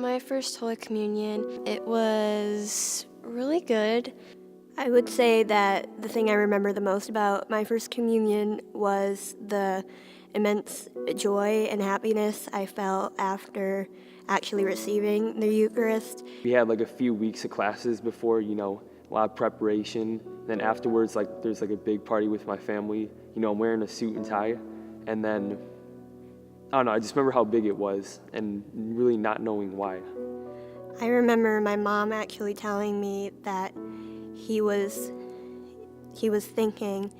My First Holy Communion, it was really good. I would say that the thing I remember the most about my first communion was the immense joy and happiness I felt after actually receiving the Eucharist. We had like a few weeks of classes before, a lot of preparation. Then afterwards, there's a big party with my family. I'm wearing a suit and tie. And then, I don't know, I just remember how big it was and really not knowing why. I remember my mom actually telling me that he was thinking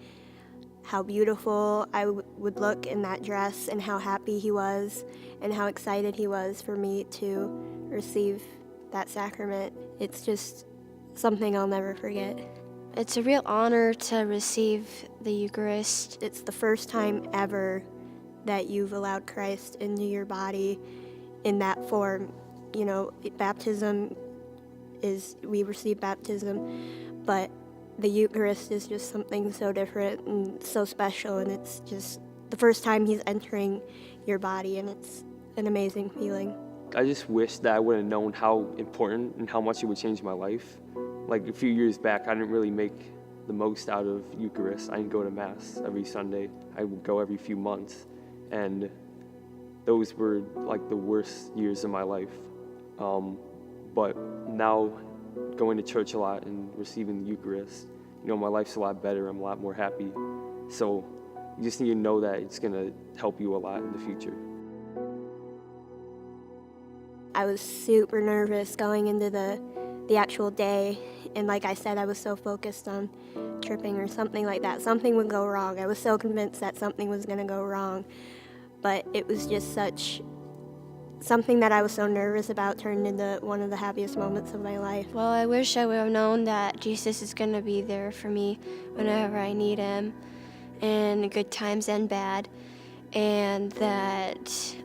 how beautiful I would look in that dress and how happy he was and how excited he was for me to receive that sacrament. It's just something I'll never forget. It's a real honor to receive the Eucharist. It's the first time ever that you've allowed Christ into your body in that form. Baptism we receive baptism, but the Eucharist is just something so different and so special, and it's just the first time he's entering your body, and it's an amazing feeling. I just wish that I would have known how important and how much it would change my life. Like a few years back, I didn't really make the most out of Eucharist. I didn't go to Mass every Sunday. I would go every few months, and those were like the worst years of my life. But now, going to church a lot and receiving the Eucharist, my life's a lot better. I'm a lot more happy. So you just need to know that it's going to help you a lot in the future. I was super nervous going into the actual day, and like I said, I was so focused on tripping or something like that. Something would go wrong. I was so convinced that something was going to go wrong, but it was just something that I was so nervous about turned into one of the happiest moments of my life. Well, I wish I would have known that Jesus is going to be there for me whenever I need him, in good times and bad, and that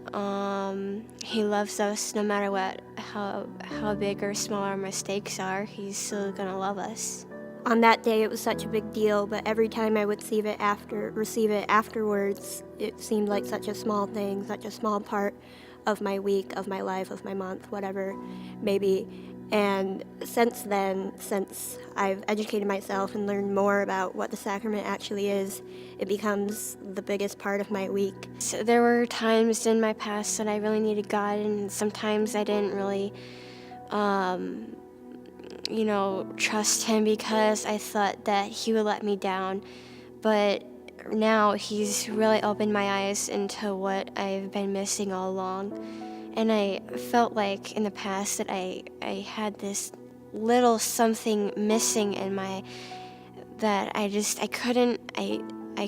he loves us no matter how big or small our mistakes are. He's still going to love us. On that day, it was such a big deal, but every time I would receive it afterwards, it seemed like such a small thing, such a small part of my week, of my life, of my month, whatever, maybe. And since then, since I've educated myself and learned more about what the sacrament actually is, it becomes the biggest part of my week. So there were times in my past that I really needed God, and sometimes I didn't really, trust him because I thought that he would let me down. But now he's really opened my eyes into what I've been missing all along. And I felt like in the past that I had this little something missing in I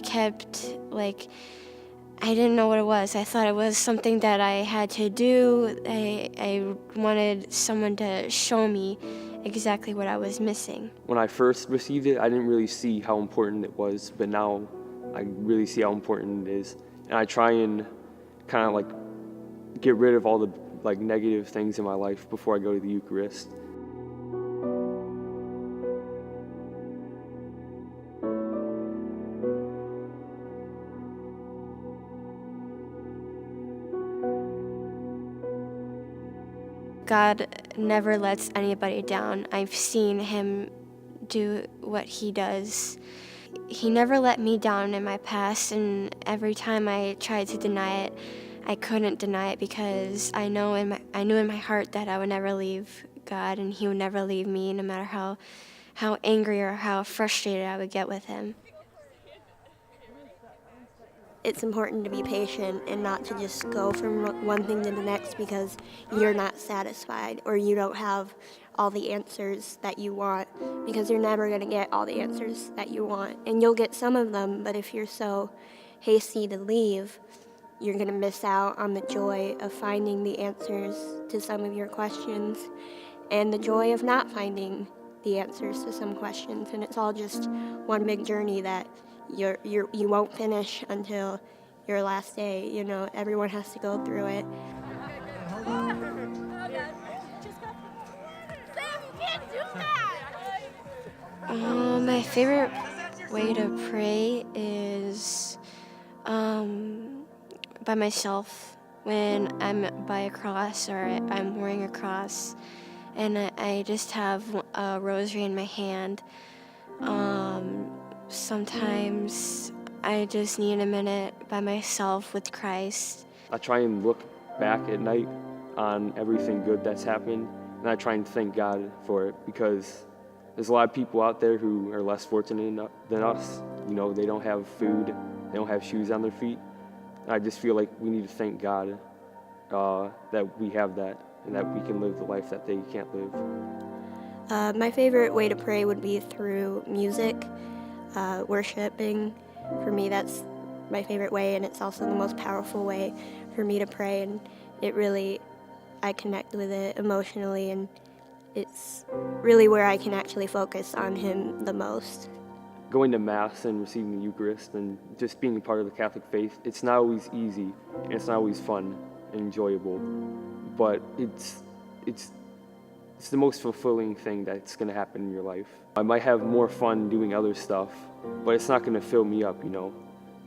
kept, I didn't know what it was. I thought it was something that I had to do. I wanted someone to show me exactly what I was missing. When I first received it, I didn't really see how important it was, but now I really see how important it is. And I try and kind of get rid of all the negative things in my life before I go to the Eucharist. God never lets anybody down. I've seen him do what he does. He never let me down in my past, and every time I tried to deny it, I couldn't deny it because I knew in my heart that I would never leave God, and he would never leave me, no matter how angry or how frustrated I would get with him. It's important to be patient and not to just go from one thing to the next because you're not satisfied or you don't have all the answers that you want, because you're never going to get all the answers that you want. And you'll get some of them, but if you're so hasty to leave, you're going to miss out on the joy of finding the answers to some of your questions and the joy of not finding the answers to some questions. And it's all just one big journey that you won't finish until your last day. Everyone has to go through it. My favorite way to pray is by myself. when I'm by a cross or I'm wearing a cross and I just have a rosary in my hand. Sometimes I just need a minute by myself with Christ. I try and look back at night on everything good that's happened, and I try and thank God for it, because there's a lot of people out there who are less fortunate than us. You know, they don't have food, they don't have shoes on their feet. And I just feel like we need to thank God that we have that, and that we can live the life that they can't live. My favorite way to pray would be through music, worshiping. For me, that's my favorite way, and it's also the most powerful way for me to pray, and I connect with it emotionally, and it's really where I can actually focus on Him the most. Going to Mass and receiving the Eucharist and just being a part of the Catholic faith, it's not always easy, and it's not always fun and enjoyable, but it's the most fulfilling thing that's going to happen in your life. I might have more fun doing other stuff, but it's not going to fill me up, you know.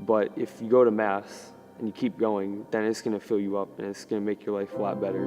But if you go to Mass and you keep going, then it's going to fill you up, and it's going to make your life a lot better.